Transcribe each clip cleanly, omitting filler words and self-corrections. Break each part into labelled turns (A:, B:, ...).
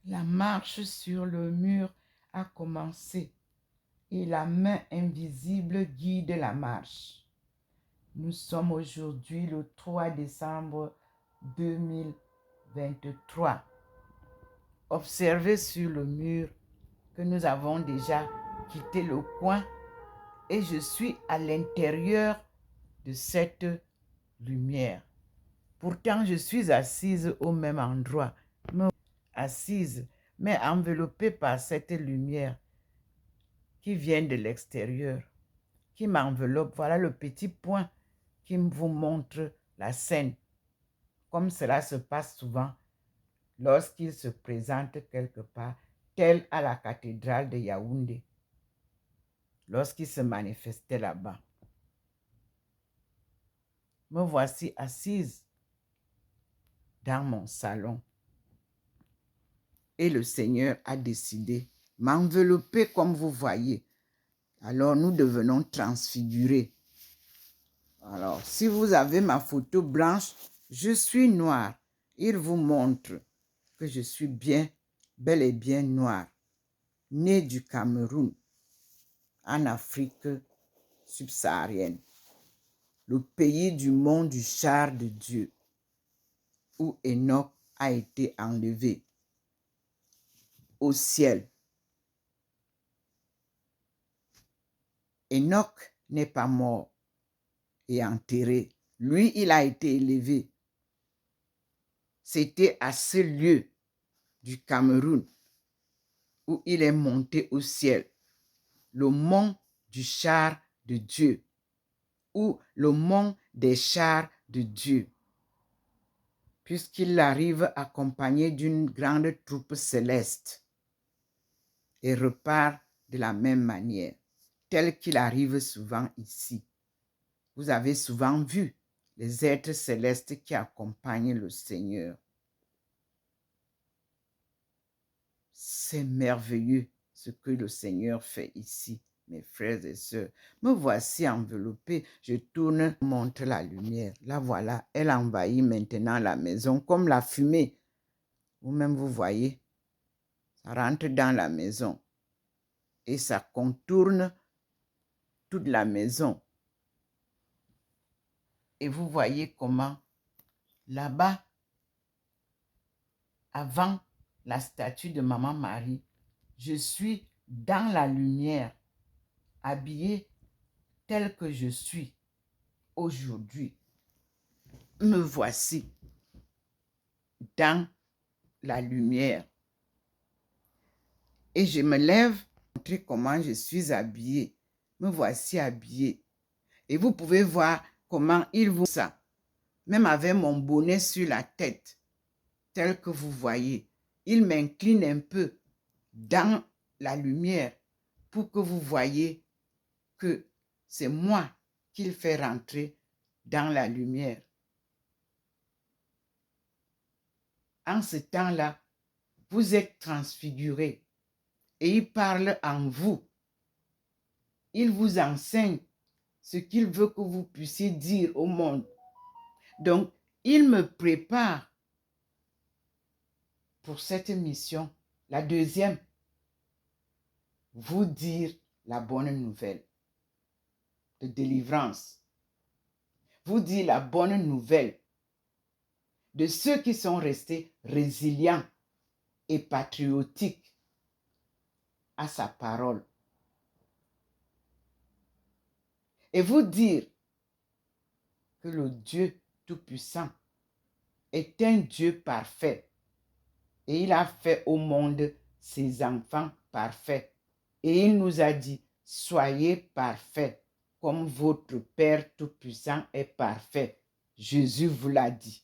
A: La marche sur le mur a commencé et la main invisible guide la marche. Nous sommes aujourd'hui le 3 décembre 2023. Observez sur le mur que nous avons déjà quitté le coin et je suis à l'intérieur de cette lumière. Pourtant, je suis assise au même endroit, mais enveloppée par cette lumière qui vient de l'extérieur, qui m'enveloppe. Voilà le petit point qui vous montre la scène, comme cela se passe souvent lorsqu'il se présente quelque part, tel à la cathédrale de Yaoundé, lorsqu'il se manifestait là-bas. Me voici assise dans mon salon. Et le Seigneur a décidé m'envelopper comme vous voyez. Alors nous devenons transfigurés. Alors, si vous avez ma photo blanche, je suis noire. Il vous montre que je suis bel et bien noire. Née du Cameroun, en Afrique subsaharienne. Le pays du mont du char de Dieu, où Enoch a été enlevé au ciel. Enoch n'est pas mort et enterré. Lui, il a été élevé. C'était à ce lieu du Cameroun où il est monté au ciel, le mont du char de Dieu, ou le mont des chars de Dieu, puisqu'il arrive accompagné d'une grande troupe céleste et repart de la même manière, tel qu'il arrive souvent ici. Vous avez souvent vu les êtres célestes qui accompagnent le Seigneur. C'est merveilleux ce que le Seigneur fait ici, mes frères et sœurs. Me voici enveloppé. Je tourne, montre la lumière. Là, voilà, elle envahit maintenant la maison comme la fumée. Vous-même, vous voyez, ça rentre dans la maison et ça contourne toute la maison. Et vous voyez comment, là-bas, avant la statue de Maman Marie, je suis dans la lumière, habillée tel que je suis aujourd'hui. Me voici dans la lumière. Et je me lève pour montrer comment je suis habillée. Me voici habillée. Et vous pouvez voir comment il vous ça. Même avec mon bonnet sur la tête, tel que vous voyez. Il m'incline un peu dans la lumière pour que vous voyez que c'est moi qu'il fait rentrer dans la lumière. En ce temps-là, vous êtes transfigurés et il parle en vous. Il vous enseigne ce qu'il veut que vous puissiez dire au monde. Donc, il me prépare pour cette mission. La deuxième, vous dire la bonne nouvelle de délivrance. Vous dire la bonne nouvelle de ceux qui sont restés résilients et patriotiques à sa parole. Et vous dire que le Dieu Tout-Puissant est un Dieu parfait et il a fait au monde ses enfants parfaits. Et il nous a dit, soyez parfaits comme votre Père Tout-Puissant est parfait. Jésus vous l'a dit.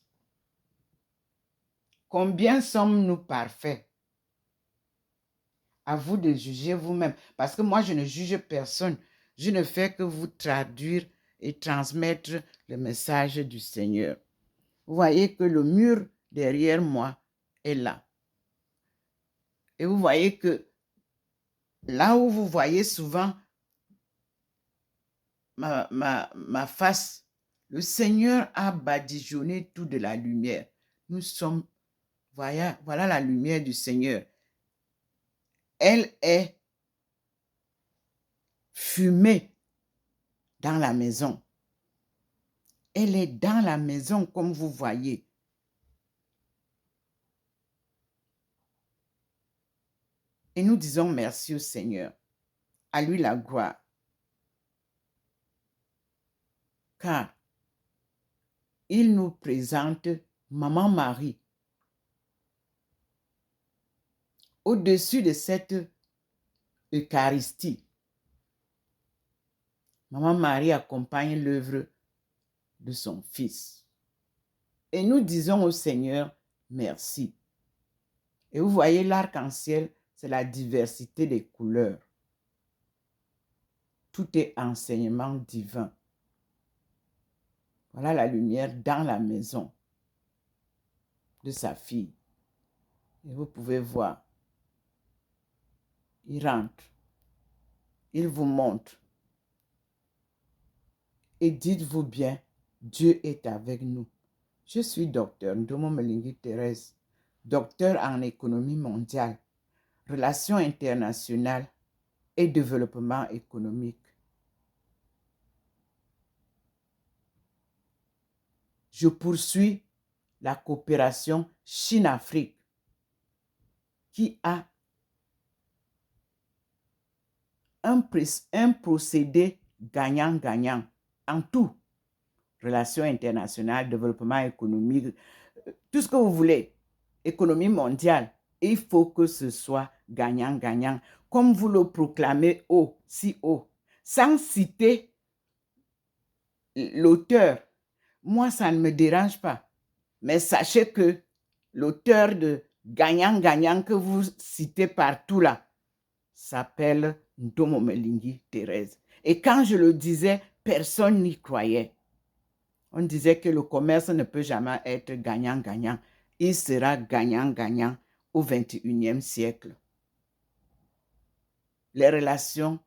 A: Combien sommes-nous parfaits? À vous de juger vous-même. Parce que moi, je ne juge personne. Je ne fais que vous traduire et transmettre le message du Seigneur. Vous voyez que le mur derrière moi est là. Et vous voyez que là où vous voyez souvent ma face, le Seigneur a badigeonné tout de la lumière. Nous sommes, voilà la lumière du Seigneur. elle est fumée dans la maison. Elle est dans la maison, comme vous voyez. Et nous disons merci au Seigneur. À lui la gloire. Car il nous présente Maman Marie. Au-dessus de cette Eucharistie, Maman Marie accompagne l'œuvre de son Fils. Et nous disons au Seigneur merci. Et vous voyez, l'arc-en-ciel, c'est la diversité des couleurs. Tout est enseignement divin. Voilà la lumière dans la maison de sa fille. Et vous pouvez voir, il rentre, il vous montre. Et dites-vous bien, Dieu est avec nous. Je suis docteur Ndomo Melingi Thérèse, docteur en économie mondiale, relations internationales et développement économique. Je poursuis la coopération Chine-Afrique qui a un procédé gagnant-gagnant en tout. Relations internationales, développement économique, tout ce que vous voulez, économie mondiale. Il faut que ce soit gagnant-gagnant, comme vous le proclamez haut, si haut, sans citer l'auteur. Moi, ça ne me dérange pas. Mais sachez que l'auteur de gagnant-gagnant que vous citez partout là s'appelle Ndomo Melingi Thérèse. Et quand je le disais, personne n'y croyait. On disait que le commerce ne peut jamais être gagnant-gagnant. Il sera gagnant-gagnant au XXIe siècle. Les relations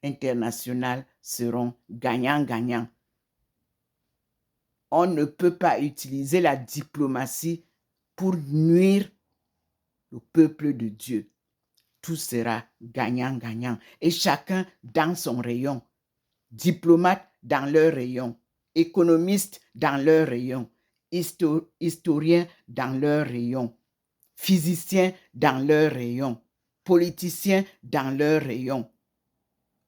A: internationales seront gagnant-gagnant. On ne peut pas utiliser la diplomatie pour nuire le peuple de Dieu. Tout sera gagnant-gagnant. Et chacun dans son rayon. Diplomates dans leur rayon. Économistes dans leur rayon. Historiens dans leur rayon. Physiciens dans leur rayon. Politiciens dans leur rayon.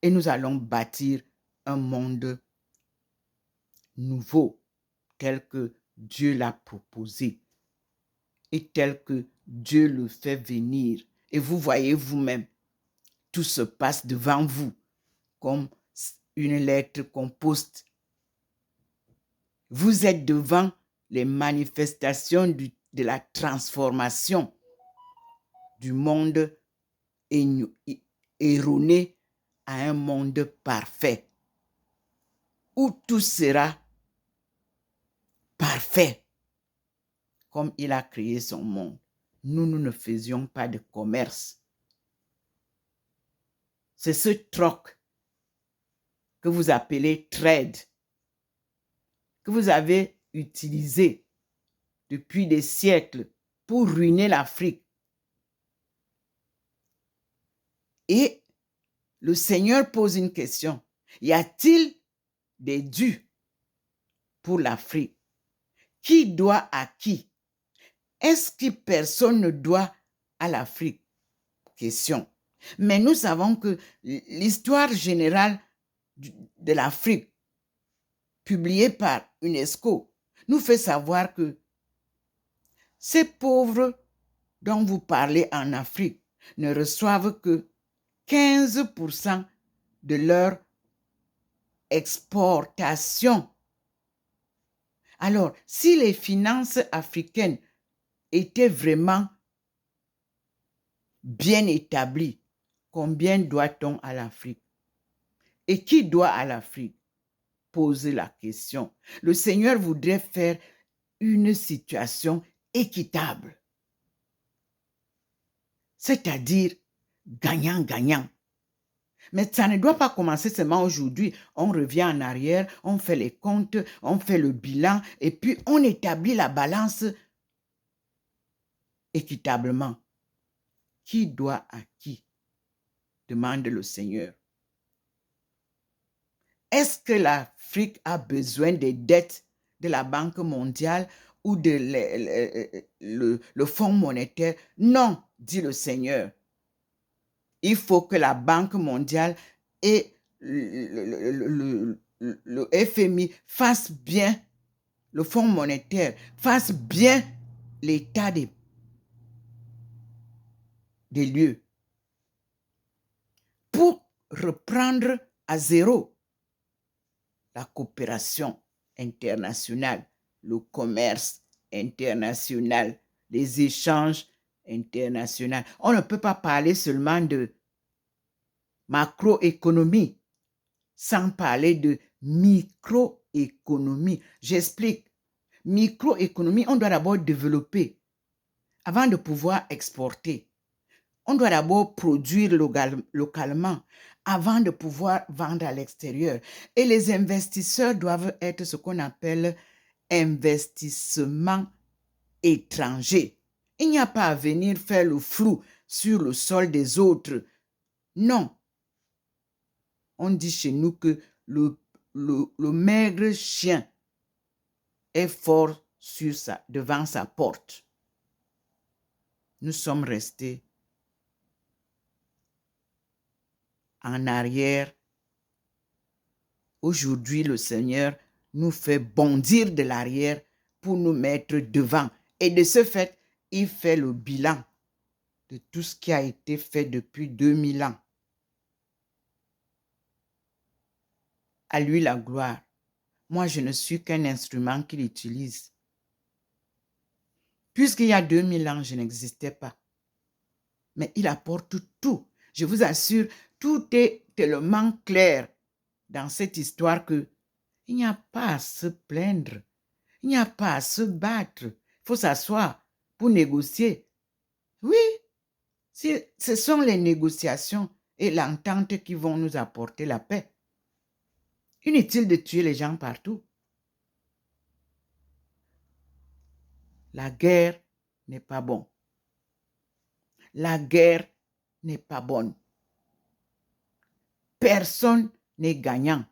A: Et nous allons bâtir un monde nouveau tel que Dieu l'a proposé et tel que Dieu le fait venir. Et vous voyez vous-même, tout se passe devant vous comme une lettre qu'on poste. Vous êtes devant les manifestations de la transformation du monde erroné à un monde parfait, où tout sera parfait, comme il a créé son monde. Nous ne faisions pas de commerce. C'est ce troc que vous appelez trade, que vous avez utilisé depuis des siècles pour ruiner l'Afrique. Et le Seigneur pose une question. Y a-t-il des dus pour l'Afrique? Qui doit à qui? Est-ce que personne ne doit à l'Afrique? Question. Mais nous savons que l'histoire générale de l'Afrique, publiée par UNESCO, nous fait savoir que ces pauvres dont vous parlez en Afrique ne reçoivent que 15% de leur exportation. Alors, si les finances africaines étaient vraiment bien établies, combien doit-on à l'Afrique? Et qui doit à l'Afrique? Poser la question. Le Seigneur voudrait faire une situation équitable, c'est-à-dire gagnant-gagnant. Mais ça ne doit pas commencer seulement aujourd'hui. On revient en arrière, on fait les comptes, on fait le bilan et puis on établit la balance équitablement. Qui doit à qui? demande le Seigneur. Est-ce que l'Afrique a besoin des dettes de la Banque mondiale ou de le Fonds monétaire? Non, dit le Seigneur. Il faut que la Banque mondiale et le FMI fassent bien, le Fonds monétaire fasse bien l'état des lieux pour reprendre à zéro la coopération internationale, le commerce international, les échanges internationaux. On ne peut pas parler seulement de macroéconomie sans parler de microéconomie. J'explique. Microéconomie, on doit d'abord développer avant de pouvoir exporter. On doit d'abord produire localement avant de pouvoir vendre à l'extérieur. Et les investisseurs doivent être ce qu'on appelle investissement étranger. Il n'y a pas à venir faire le flou sur le sol des autres. Non. On dit chez nous que le maigre chien est fort devant sa porte. Nous sommes restés en arrière. Aujourd'hui, le Seigneur nous fait bondir de l'arrière pour nous mettre devant. Et de ce fait, il fait le bilan de tout ce qui a été fait depuis 2000 ans. À lui la gloire. Moi, je ne suis qu'un instrument qu'il utilise. Puisqu'il y a 2000 ans, je n'existais pas. Mais il apporte tout. Je vous assure, tout est tellement clair dans cette histoire que il n'y a pas à se plaindre. Il n'y a pas à se battre. Il faut s'asseoir pour négocier. Oui, ce sont les négociations et l'entente qui vont nous apporter la paix. Inutile de tuer les gens partout. La guerre n'est pas bonne. La guerre n'est pas bonne. Personne n'est gagnant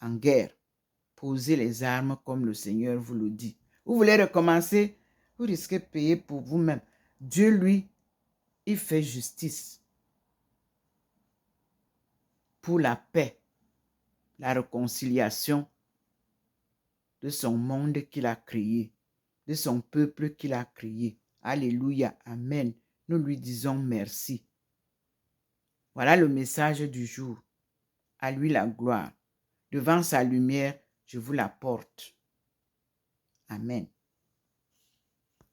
A: en guerre. Posez les armes comme le Seigneur vous le dit. Vous voulez recommencer, vous risquez de payer pour vous-même. Dieu, lui, il fait justice pour la paix, la réconciliation de son monde qu'il a créé, de son peuple qu'il a créé. Alléluia, amen. Nous lui disons merci. Voilà le message du jour. À lui la gloire. Devant sa lumière, je vous la porte. Amen.